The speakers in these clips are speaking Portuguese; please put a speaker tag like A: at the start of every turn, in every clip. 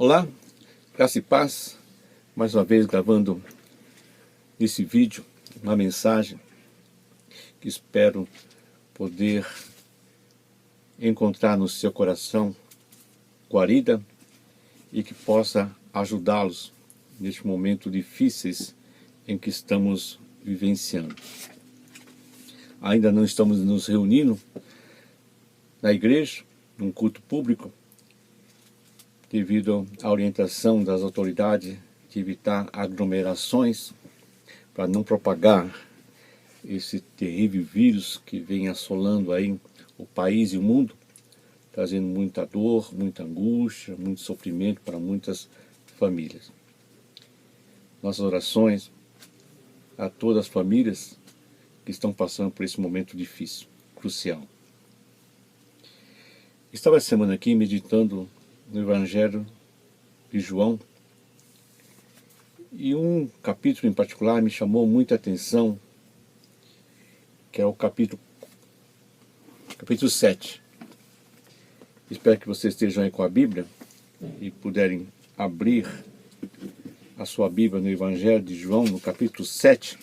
A: Olá, graça e paz, mais uma vez gravando esse vídeo, uma mensagem que espero poder encontrar no seu coração guarida e que possa ajudá-los neste momento difíceis em que estamos vivenciando. Ainda não estamos nos reunindo na igreja, num culto público, devido à orientação das autoridades de evitar aglomerações para não propagar esse terrível vírus que vem assolando aí o país e o mundo, trazendo muita dor, muita angústia, muito sofrimento para muitas famílias. Nossas orações a todas as famílias que estão passando por esse momento difícil, crucial. Estava essa semana aqui meditando no Evangelho de João, e um capítulo em particular me chamou muita atenção, que é o capítulo 7. Espero que vocês estejam aí com a Bíblia e puderem abrir a sua Bíblia no Evangelho de João, no capítulo 7.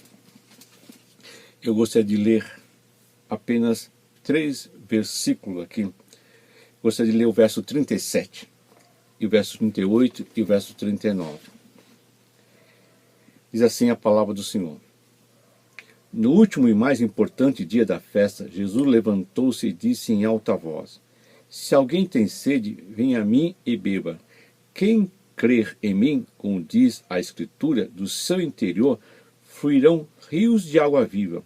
A: Eu gostaria de ler apenas 3 versículos aqui. Gostaria de ler o verso 37, e o verso 38 e o verso 39. Diz assim a palavra do Senhor. No último e mais importante dia da festa, Jesus levantou-se e disse em alta voz: Se alguém tem sede, venha a mim e beba. Quem crer em mim, como diz a Escritura, do seu interior fluirão rios de água viva.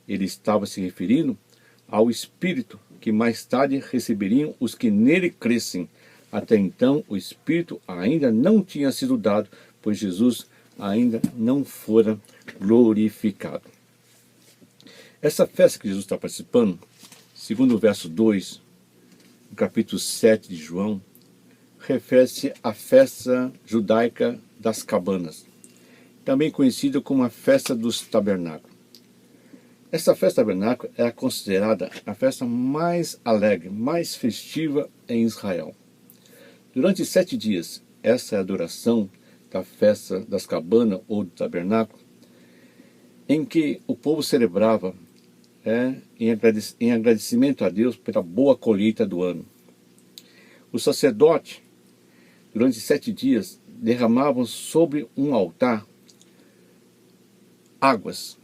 A: Ele estava se referindo ao Espírito que mais tarde receberiam os que nele crescem. Até então o Espírito ainda não tinha sido dado, pois Jesus ainda não fora glorificado. Essa festa que Jesus está participando, segundo o verso 2, do capítulo 7 de João, refere-se à festa judaica das cabanas, também conhecida como a festa dos tabernáculos. Essa festa tabernáculo é considerada a festa mais alegre, mais festiva em Israel. Durante 7 dias, essa é a adoração da festa das cabanas ou do tabernáculo, em que o povo celebrava em agradecimento a Deus pela boa colheita do ano. O sacerdote, durante 7 dias, derramavam sobre um altar águas.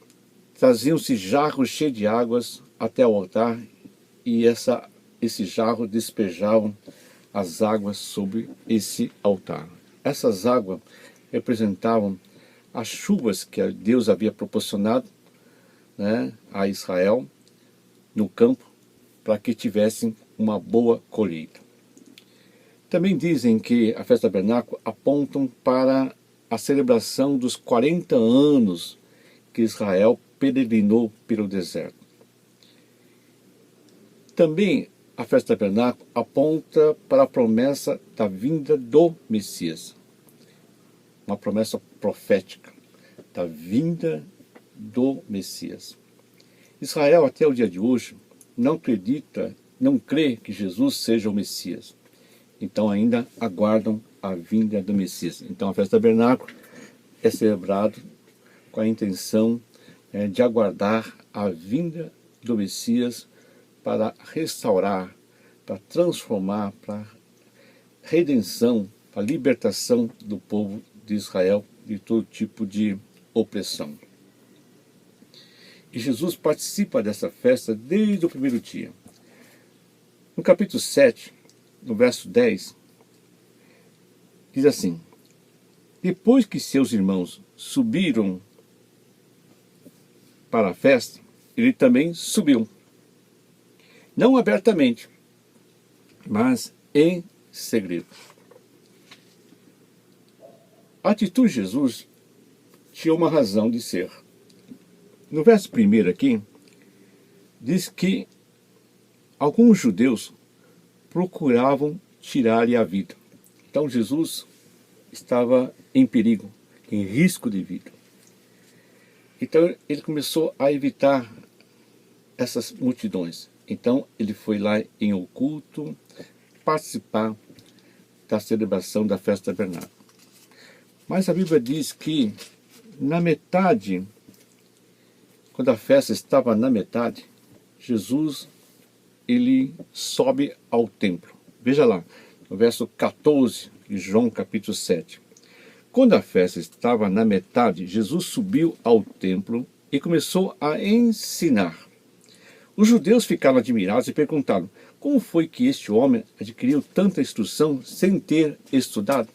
A: Traziam-se jarros cheios de águas até o altar e esse jarro despejavam as águas sobre esse altar. Essas águas representavam as chuvas que Deus havia proporcionado a Israel no campo para que tivessem uma boa colheita. Também dizem que a festa tabernáculo apontam para a celebração dos 40 anos que Israel peregrinou pelo deserto. Também a festa tabernáculo aponta para a promessa da vinda do Messias. Uma promessa profética da vinda do Messias. Israel, até o dia de hoje, não crê que Jesus seja o Messias. Então ainda aguardam a vinda do Messias. Então a festa tabernáculo é celebrado com a intenção de aguardar a vinda do Messias para restaurar, para transformar, para redenção, para libertação do povo de Israel de todo tipo de opressão. E Jesus participa dessa festa desde o primeiro dia. No capítulo 7, no verso 10, diz assim: Depois que seus irmãos subiram para a festa, ele também subiu. Não abertamente, mas em segredo. A atitude de Jesus tinha uma razão de ser. No verso 1 aqui, diz que alguns judeus procuravam tirar-lhe a vida. Então Jesus estava em perigo, em risco de vida. Então ele começou a evitar essas multidões. Então ele foi lá em oculto participar da celebração da festa tabernáculo. Mas a Bíblia diz que na metade, quando a festa estava na metade, Jesus ele sobe ao templo. Veja lá, no verso 14 de João capítulo 7. Quando a festa estava na metade, Jesus subiu ao templo e começou a ensinar. Os judeus ficaram admirados e perguntaram: como foi que este homem adquiriu tanta instrução sem ter estudado?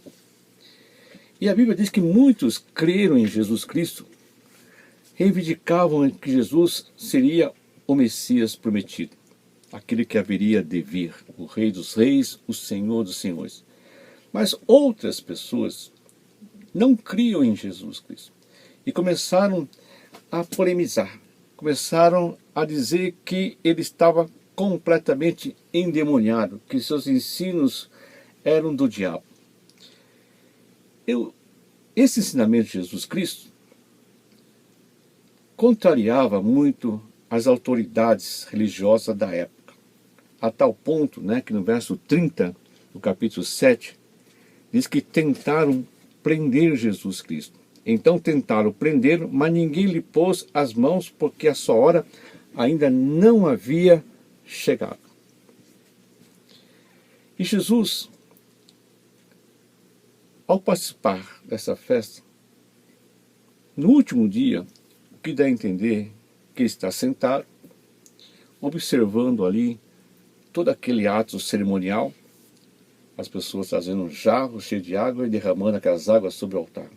A: E a Bíblia diz que muitos creram em Jesus Cristo, reivindicavam que Jesus seria o Messias prometido, aquele que haveria de vir, o Rei dos Reis, o Senhor dos Senhores. Mas outras pessoas não criam em Jesus Cristo e começaram a polemizar, começaram a dizer que ele estava completamente endemoniado, que seus ensinos eram do diabo. Esse ensinamento de Jesus Cristo contrariava muito as autoridades religiosas da época, a tal ponto, que no verso 30 do capítulo 7, diz que tentaram prender Jesus Cristo. Então tentaram prendê-lo, mas ninguém lhe pôs as mãos, porque a sua hora ainda não havia chegado. E Jesus, ao participar dessa festa, no último dia, o que dá a entender que ele está sentado, observando ali todo aquele ato cerimonial, as pessoas trazendo um jarro cheio de água e derramando aquelas águas sobre o altar.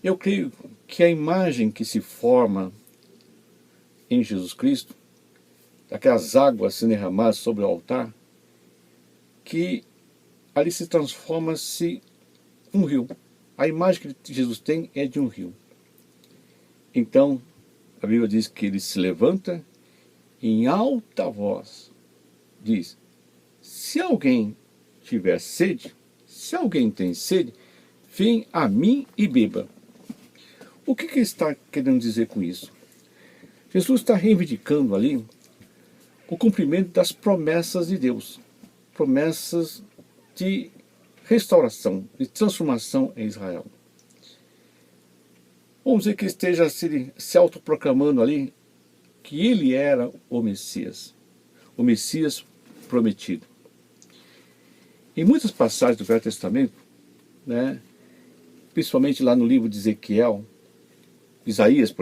A: Eu creio que a imagem que se forma em Jesus Cristo, daquelas águas sendo derramadas sobre o altar, que ali se transforma-se um rio. A imagem que Jesus tem é de um rio. Então, a Bíblia diz que ele se levanta e em alta voz diz: se alguém tiver sede, se alguém tem sede, vem a mim e beba. O que ele está querendo dizer com isso? Jesus está reivindicando ali o cumprimento das promessas de Deus, promessas de restauração, de transformação em Israel. Vamos dizer que ele esteja se autoproclamando ali que ele era o Messias prometido. Em muitas passagens do Velho Testamento, principalmente lá no livro de Isaías,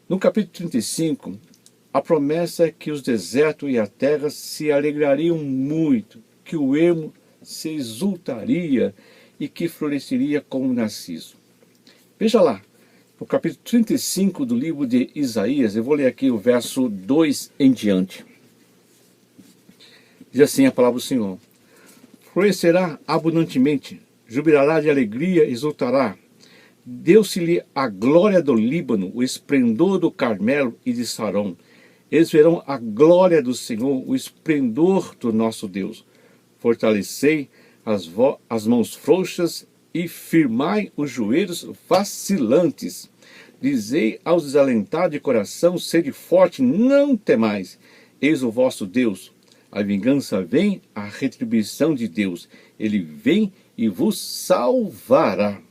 A: no capítulo 35, a promessa é que os desertos e a terra se alegrariam muito, que o ermo se exultaria e que floresceria como narciso. Veja lá, no capítulo 35 do livro de Isaías, eu vou ler aqui o verso 2 em diante. Diz assim a palavra do Senhor: florescerá abundantemente, jubilará de alegria, exultará. Deu-se-lhe a glória do Líbano, o esplendor do Carmelo e de Sarão. Eles verão a glória do Senhor, o esplendor do nosso Deus. Fortalecei as mãos frouxas e firmai os joelhos vacilantes. Dizei aos desalentados de coração: sede forte, não temais. Eis o vosso Deus. A vingança vem, a retribuição de Deus. Ele vem e vos salvará.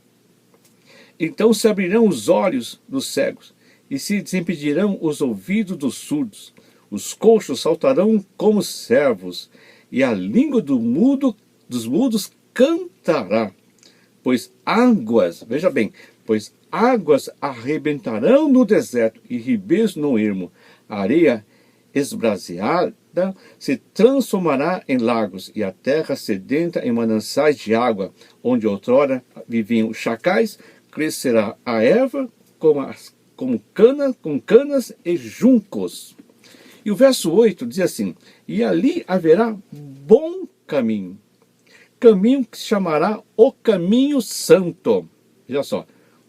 A: Então se abrirão os olhos dos cegos e se desimpedirão os ouvidos dos surdos. Os coxos saltarão como servos e a língua dos mudos cantará. Pois águas arrebentarão no deserto e ribeiros no ermo. A areia esbraseada se transformará em lagos e a terra sedenta em mananciais de água. Onde outrora viviam os chacais, crescerá a erva com canas e juncos. E o verso 8 diz assim: e ali haverá bom caminho, caminho que se chamará o caminho santo. Veja só,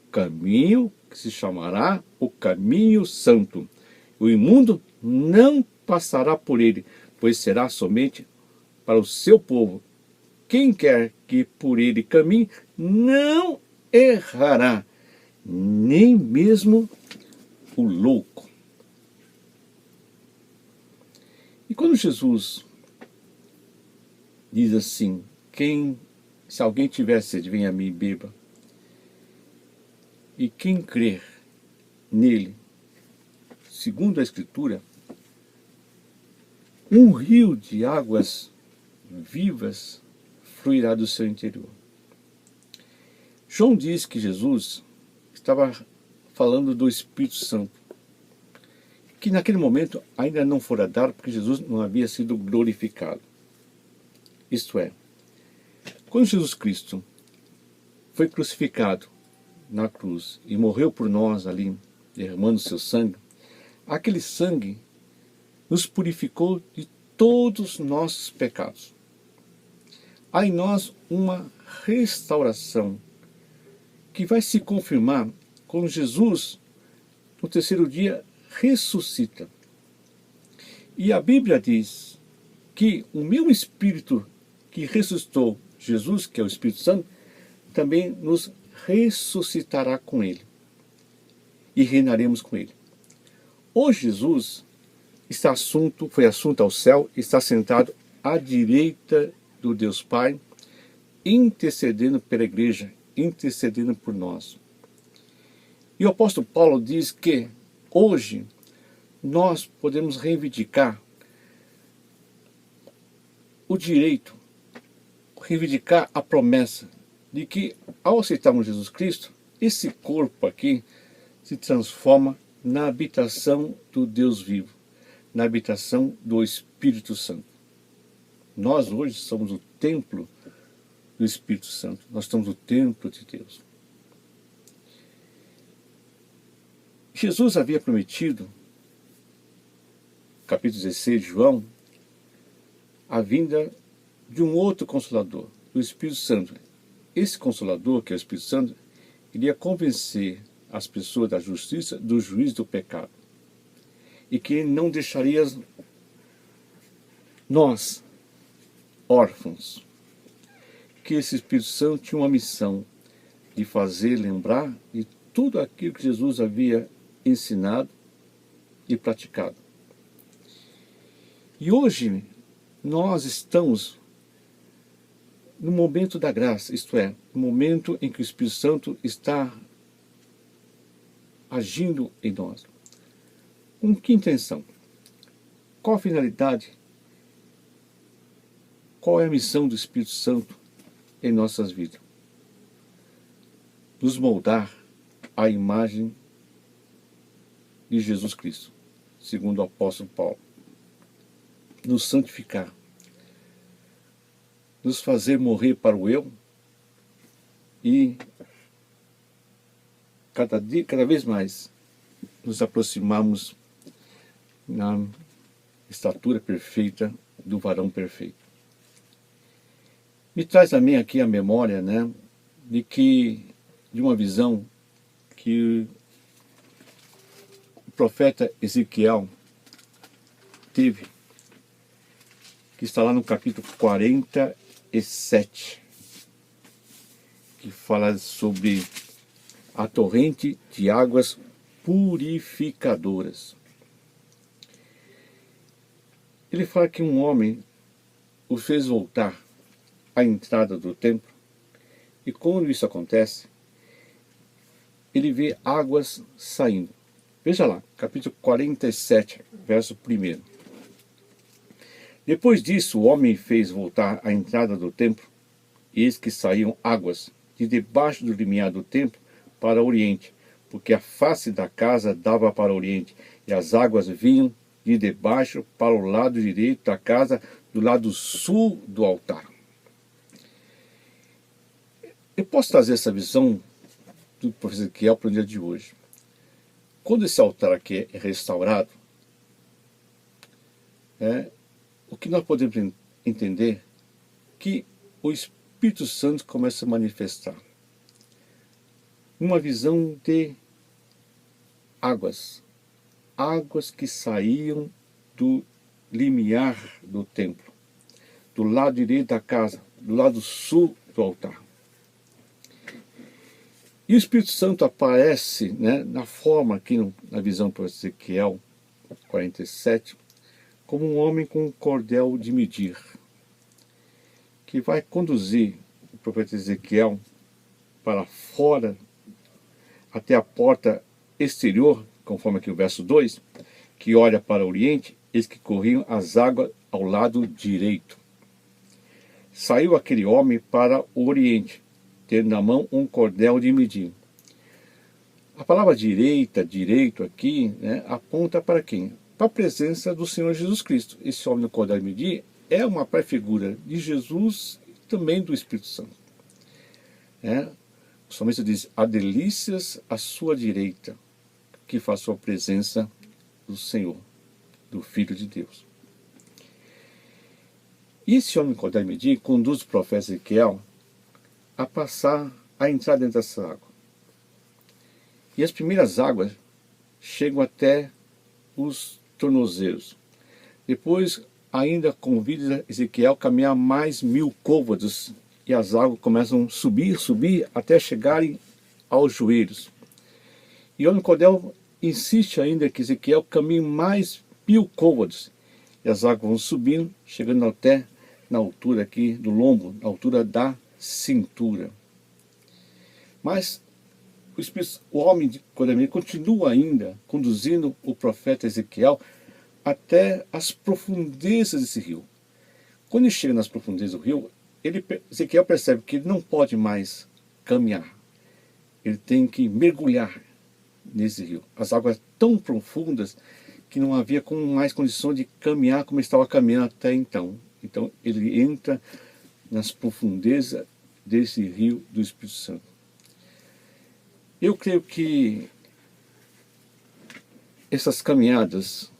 A: caminho que se chamará o caminho santo. O imundo não passará por ele, pois será somente para o seu povo. Quem quer que por ele caminhe, não errará, nem mesmo o louco. E quando Jesus diz assim: se alguém tiver sede, venha a mim e beba. E quem crer nele, segundo a Escritura, um rio de águas vivas fluirá do seu interior. João diz que Jesus estava falando do Espírito Santo, que naquele momento ainda não fora dado, porque Jesus não havia sido glorificado. Isto é, quando Jesus Cristo foi crucificado na cruz e morreu por nós ali, derramando seu sangue, aquele sangue nos purificou de todos os nossos pecados. Há em nós uma restauração que vai se confirmar quando Jesus, no terceiro dia, ressuscita. E a Bíblia diz que o meu Espírito que ressuscitou Jesus, que é o Espírito Santo, também nos ressuscitará com ele e reinaremos com ele. Hoje Jesus foi assunto ao céu, está sentado à direita do Deus Pai, intercedendo pela igreja, intercedendo por nós. E o apóstolo Paulo diz que hoje nós podemos reivindicar o direito, reivindicar a promessa de que, ao aceitarmos Jesus Cristo, esse corpo aqui se transforma na habitação do Deus vivo, na habitação do Espírito Santo. Nós hoje somos o templo do Espírito Santo, nós somos o templo de Deus. Jesus havia prometido, capítulo 16 de João, a vinda de um outro Consolador, do Espírito Santo. Esse Consolador, que é o Espírito Santo, iria convencer as pessoas da justiça, do juízo do pecado. E que não deixaria nós, órfãos. Que esse Espírito Santo tinha uma missão de fazer lembrar de tudo aquilo que Jesus havia ensinado e praticado. E hoje nós estamos no momento da graça, isto é, no momento em que o Espírito Santo está agindo em nós. Com que intenção? Qual a finalidade? Qual é a missão do Espírito Santo em nossas vidas? Nos moldar à imagem de Jesus Cristo, segundo o apóstolo Paulo. Nos santificar. Nos fazer morrer para o eu e cada vez mais nos aproximarmos na estatura perfeita do varão perfeito. Me traz também aqui a memória, de uma visão que o profeta Ezequiel teve, que está lá no capítulo 47, que fala sobre a torrente de águas purificadoras. Ele fala que um homem o fez voltar à entrada do templo, e quando isso acontece, ele vê águas saindo. Veja lá, capítulo 47, verso 1. Depois disso, o homem fez voltar à entrada do templo, e eis que saíam águas de debaixo do limiar do templo para o oriente, porque a face da casa dava para o oriente, e as águas vinham de debaixo para o lado direito da casa, do lado sul do altar. Eu posso trazer essa visão do professor Ezequiel para o dia de hoje. Quando esse altar aqui é restaurado, o que nós podemos entender que o Espírito Santo começa a manifestar uma visão de águas que saíam do limiar do templo, do lado direito da casa, do lado sul do altar. E o Espírito Santo aparece, na forma aqui na visão do Ezequiel 47, como um homem com um cordel de medir. que vai conduzir o profeta Ezequiel para fora, até a porta exterior, conforme aqui o verso 2, que olha para o oriente, eis que corriam as águas ao lado direito. Saiu aquele homem para o oriente, tendo na mão um cordel de medir. A palavra direita, direito aqui, né, aponta para quem? Para a presença do Senhor Jesus Cristo. Esse homem no cordel de medir é uma pré-figura de Jesus e também do Espírito Santo. O salmista diz: há delícias à sua direita, que faz sua presença do Senhor, do Filho de Deus. E esse homem no cordel de medir conduz o profeta Ezequiel a entrar dentro dessa água. E as primeiras águas chegam até os tornozelos. Depois ainda convida Ezequiel a caminhar mais 1000 côvados, e as águas começam a subir, até chegarem aos joelhos. E o homem cordel insiste ainda que Ezequiel caminhe mais 1000 côvados, e as águas vão subindo, chegando até na altura aqui do lombo, na altura da cintura. Mas o homem de cordel continua ainda conduzindo o profeta Ezequiel até as profundezas desse rio. Quando ele chega nas profundezas do rio, Ezequiel percebe que ele não pode mais caminhar. Ele tem que mergulhar nesse rio. As águas tão profundas que não havia mais condição de caminhar como ele estava caminhando até então. Então ele entra nas profundezas desse rio do Espírito Santo. Eu creio que essas caminhadas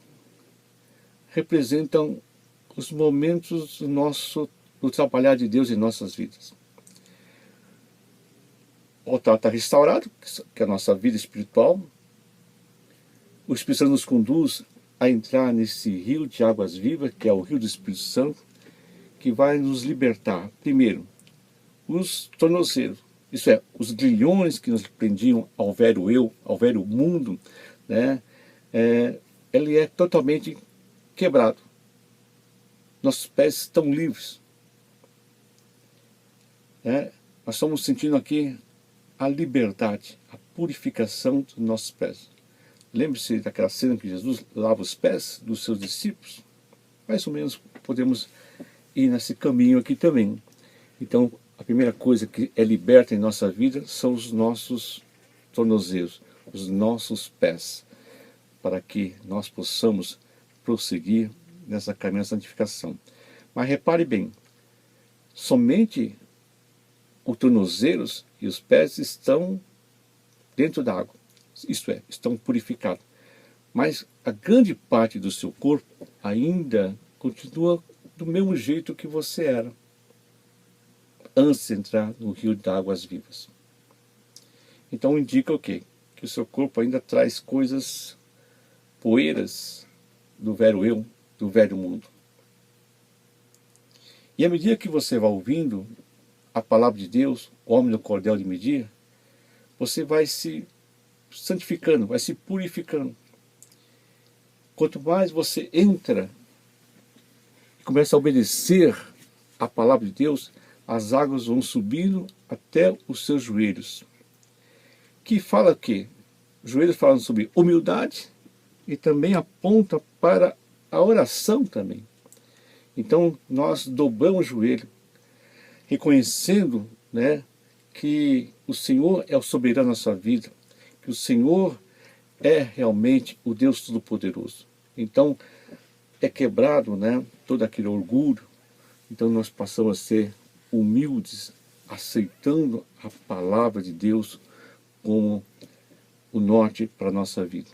A: representam os momentos do trabalhar de Deus em nossas vidas. O altar está restaurado, que é a nossa vida espiritual. O Espírito Santo nos conduz a entrar nesse rio de águas vivas, que é o rio do Espírito Santo, que vai nos libertar, primeiro, os tornozelos. Isso é, os grilhões que nos prendiam ao velho eu, ao velho mundo, né? Ele é totalmente quebrado. Nossos pés estão livres. Nós estamos sentindo aqui a liberdade, a purificação dos nossos pés. Lembre-se daquela cena que Jesus lava os pés dos seus discípulos? Mais ou menos podemos ir nesse caminho aqui também. Então, a primeira coisa que é liberta em nossa vida são os nossos tornozelos, os nossos pés, para que nós possamos prosseguir nessa caminhada de santificação. Mas repare bem, somente os tornozelos e os pés estão dentro da água, isto é, estão purificados. Mas a grande parte do seu corpo ainda continua do mesmo jeito que você era antes de entrar no rio de águas vivas. Então indica o quê? Que o seu corpo ainda traz coisas, poeiras do velho eu, do velho mundo. E à medida que você vai ouvindo a palavra de Deus, o homem do cordel de medir, você vai se santificando, vai se purificando. Quanto mais você entra e começa a obedecer a palavra de Deus, as águas vão subindo até os seus joelhos. Que fala o quê? Os joelhos falam sobre humildade e também aponta para a oração também. Então nós dobramos o joelho, reconhecendo, que o Senhor é o soberano da nossa vida, que o Senhor é realmente o Deus Todo-Poderoso. Então é quebrado, todo aquele orgulho. Então nós passamos a ser humildes, aceitando a palavra de Deus como o norte para a nossa vida.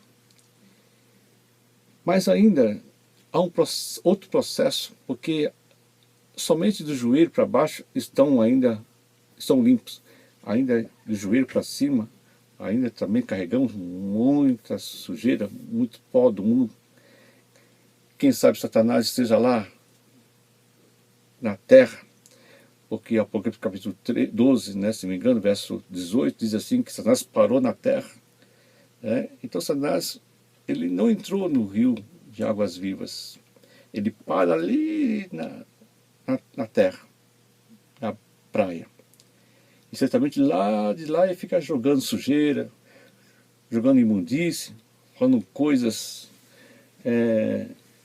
A: Mas ainda há outro processo, porque somente do joelho para baixo estão limpos. Ainda do joelho para cima, ainda também carregamos muita sujeira, muito pó do mundo. Quem sabe Satanás esteja lá na terra, porque Apocalipse capítulo 12, se não me engano, verso 18, diz assim, que Satanás parou na terra. Então Satanás, ele não entrou no rio de águas vivas, ele para ali na terra. praia. E certamente lá de lá ia ficar jogando sujeira, jogando imundície, falando coisas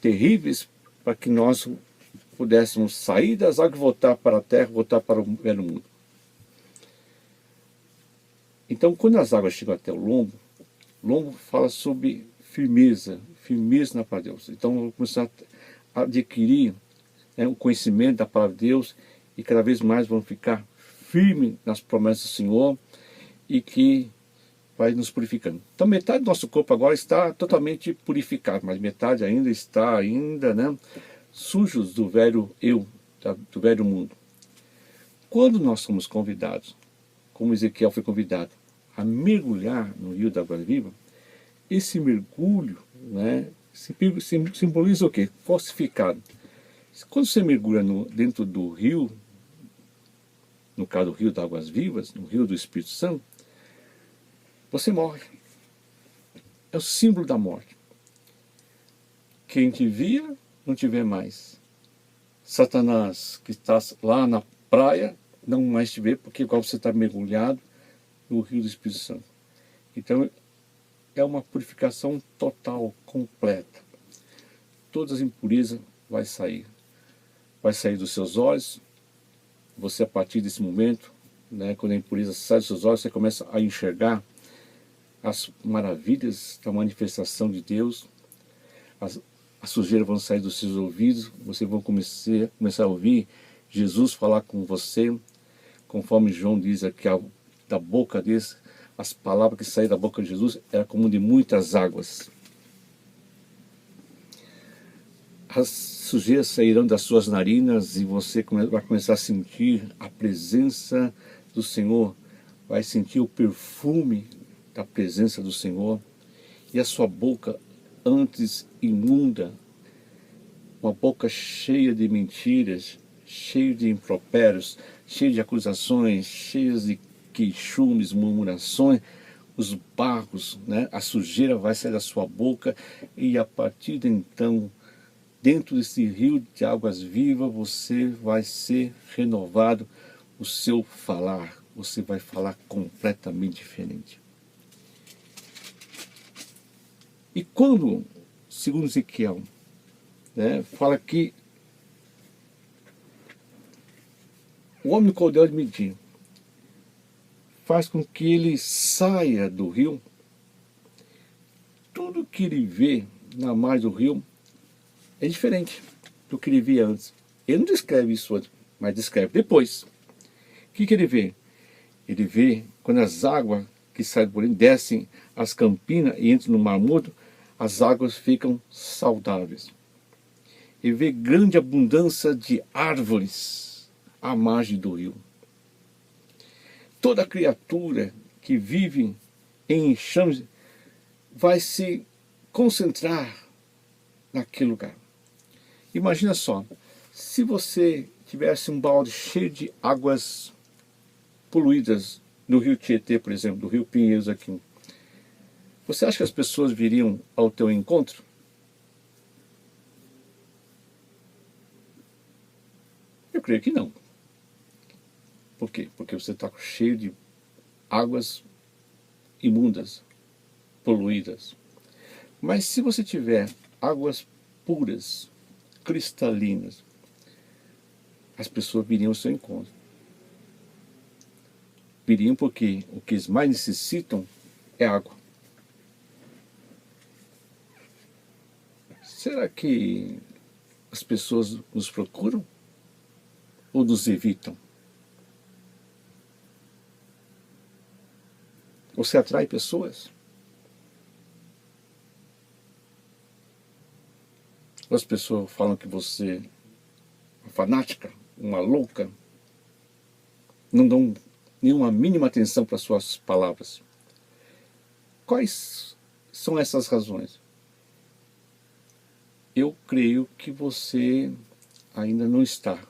A: terríveis para que nós pudéssemos sair das águas e voltar para a terra, voltar para o velho mundo. Então, quando as águas chegam até o lombo fala sobre firmeza, firmeza na palavra de Deus. Então, vamos começar a adquirir o conhecimento da palavra de Deus e cada vez mais vamos ficar firmes nas promessas do Senhor e que vai nos purificando. Então, metade do nosso corpo agora está totalmente purificado, mas metade ainda está sujos do velho eu, do velho mundo. Quando nós somos convidados, como Ezequiel foi convidado, a mergulhar no rio da água viva, esse mergulho simboliza o quê? Falsificado. Quando você mergulha dentro do rio, no caso do rio das águas vivas, no rio do Espírito Santo, você morre. É o símbolo da morte. Quem te via, não te vê mais. Satanás, que está lá na praia, não mais te vê, porque igual você está mergulhado no rio do Espírito Santo. Então, é uma purificação total, completa. Todas as impurezas vai sair. Vai sair dos seus olhos. Você, a partir desse momento, quando a impureza sai dos seus olhos, você começa a enxergar as maravilhas da manifestação de Deus. As sujeiras vão sair dos seus ouvidos. Você vai começar a ouvir Jesus falar com você, conforme João diz aqui, da boca desse, as palavras que saíram da boca de Jesus era como de muitas águas. As sujeiras sairão das suas narinas e você vai começar a sentir a presença do Senhor, vai sentir o perfume da presença do Senhor, e a sua boca, antes imunda, uma boca cheia de mentiras, cheia de impropérios, cheia de acusações, cheia de queixumes, murmurações, os barros, a sujeira vai sair da sua boca, e a partir de então, dentro desse rio de águas vivas, você vai ser renovado o seu falar, você vai falar completamente diferente. E quando, segundo Ezequiel, fala que o homem do cordel de Midim faz com que ele saia do rio, tudo que ele vê na margem do rio é diferente do que ele via antes. Ele não descreve isso antes, mas descreve depois. O que ele vê? Ele vê quando as águas que saem por ele descem as campinas e entram no Mar Morto, as águas ficam saudáveis. Ele vê grande abundância de árvores à margem do rio. Toda criatura que vive em enxames vai se concentrar naquele lugar. Imagina só, se você tivesse um balde cheio de águas poluídas no rio Tietê, por exemplo, do rio Pinheiros aqui, você acha que as pessoas viriam ao teu encontro? Eu creio que não. Por quê? Porque você está cheio de águas imundas, poluídas. Mas se você tiver águas puras, cristalinas, as pessoas viriam ao seu encontro. Viriam porque o que eles mais necessitam é água. Será que as pessoas nos procuram ou nos evitam? Você atrai pessoas? As pessoas falam que você é uma fanática, uma louca, não dão nenhuma mínima atenção para suas palavras. Quais são essas razões? Eu creio que você ainda não está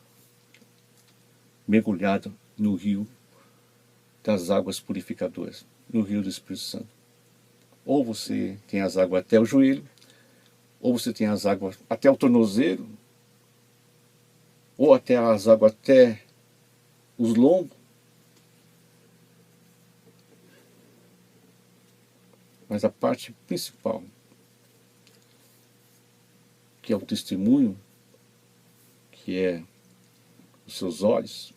A: mergulhado no rio das águas purificadoras, no rio do Espírito Santo. Ou você tem as águas até o joelho, ou você tem as águas até o tornozelo, ou até as águas até os lombos. Mas a parte principal, que é o testemunho, que é os seus olhos,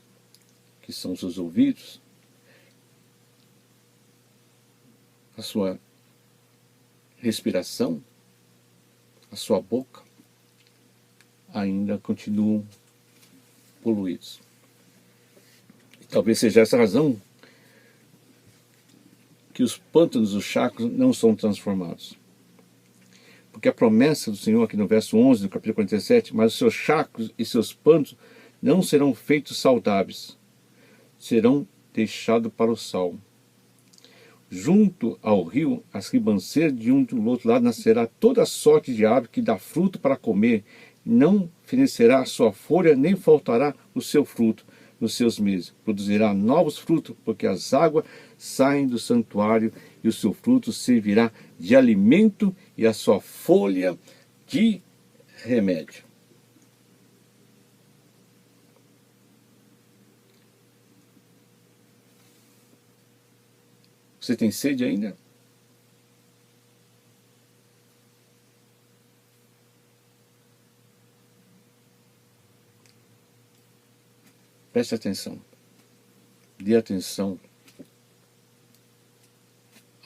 A: que são os seus ouvidos, a sua respiração, a sua boca, ainda continuam poluídos. E talvez seja essa a razão que os pântanos dos charcos não são transformados. Porque a promessa do Senhor, aqui no verso 11 do capítulo 47, mas os seus charcos e seus pântanos não serão feitos saudáveis, serão deixados para o sal. Junto ao rio, as ribanceiras de um do outro lado nascerá toda sorte de árvore que dá fruto para comer, não fenecerá a sua folha, nem faltará o seu fruto nos seus meses. Produzirá novos frutos, porque as águas saem do santuário, e o seu fruto servirá de alimento e a sua folha de remédio. Você tem sede ainda? Preste atenção. Dê atenção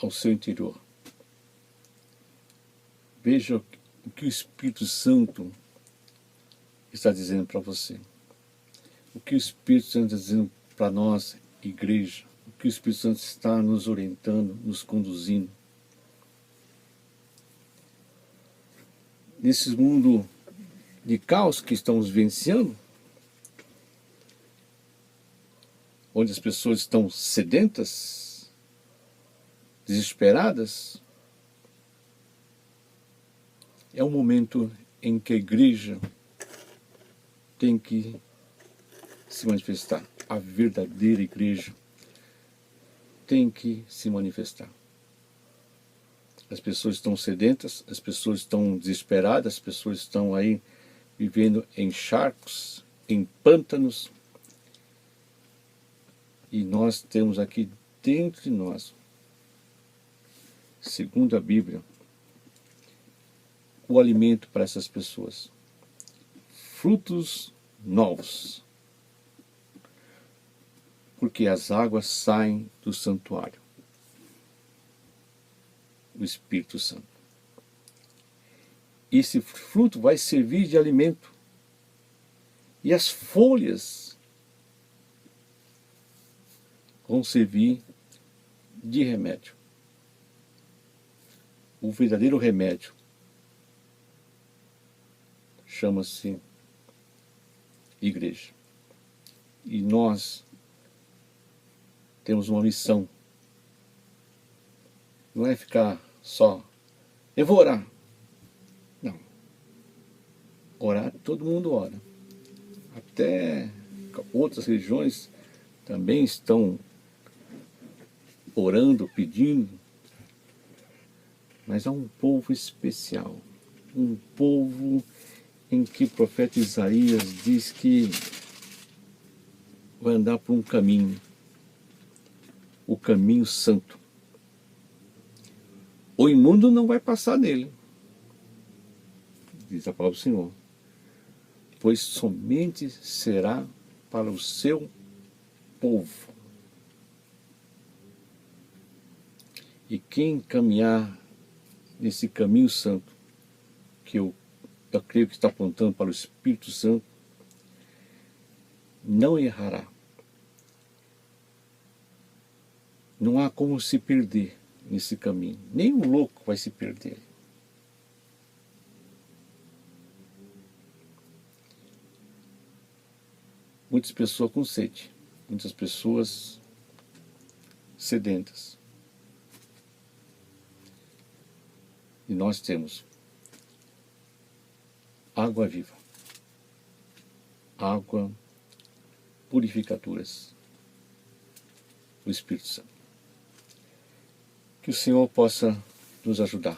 A: ao seu interior. Veja o que o Espírito Santo está dizendo para você. O que o Espírito Santo está dizendo para nós, igreja. O que o Espírito Santo está nos orientando, nos conduzindo. Nesse mundo de caos que estamos vivenciando, onde as pessoas estão sedentas, desesperadas, é um momento em que a igreja tem que se manifestar. A verdadeira igreja tem que se manifestar. As pessoas estão sedentas, as pessoas estão desesperadas, as pessoas estão aí vivendo em charcos, em pântanos. E nós temos aqui dentro de nós, segundo a Bíblia, o alimento para essas pessoas. Frutos novos. Porque as águas saem do santuário. O Espírito Santo. Esse fruto vai servir de alimento. E as folhas vão servir de remédio. O verdadeiro remédio chama-se igreja. E nós temos uma missão. Não é ficar só, eu vou orar. Não. Orar, todo mundo ora. Até outras religiões também estão orando, pedindo. Mas há um povo especial. Um povo em que o profeta Isaías diz que vai andar por um caminho. O caminho santo. O imundo não vai passar nele, diz a palavra do Senhor, pois somente será para o seu povo. E quem caminhar nesse caminho santo, que eu creio que está apontando para o Espírito Santo, não errará. Não há como se perder nesse caminho. Nem o louco vai se perder. Muitas pessoas com sede. Muitas pessoas sedentas. E nós temos água viva. Água purificadoras. O Espírito Santo. Que o Senhor possa nos ajudar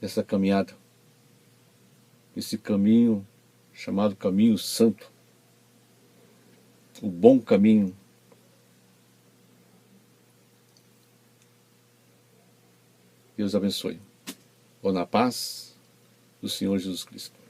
A: nessa caminhada, esse caminho chamado caminho santo, o bom caminho. Deus abençoe. Ou na paz do Senhor Jesus Cristo.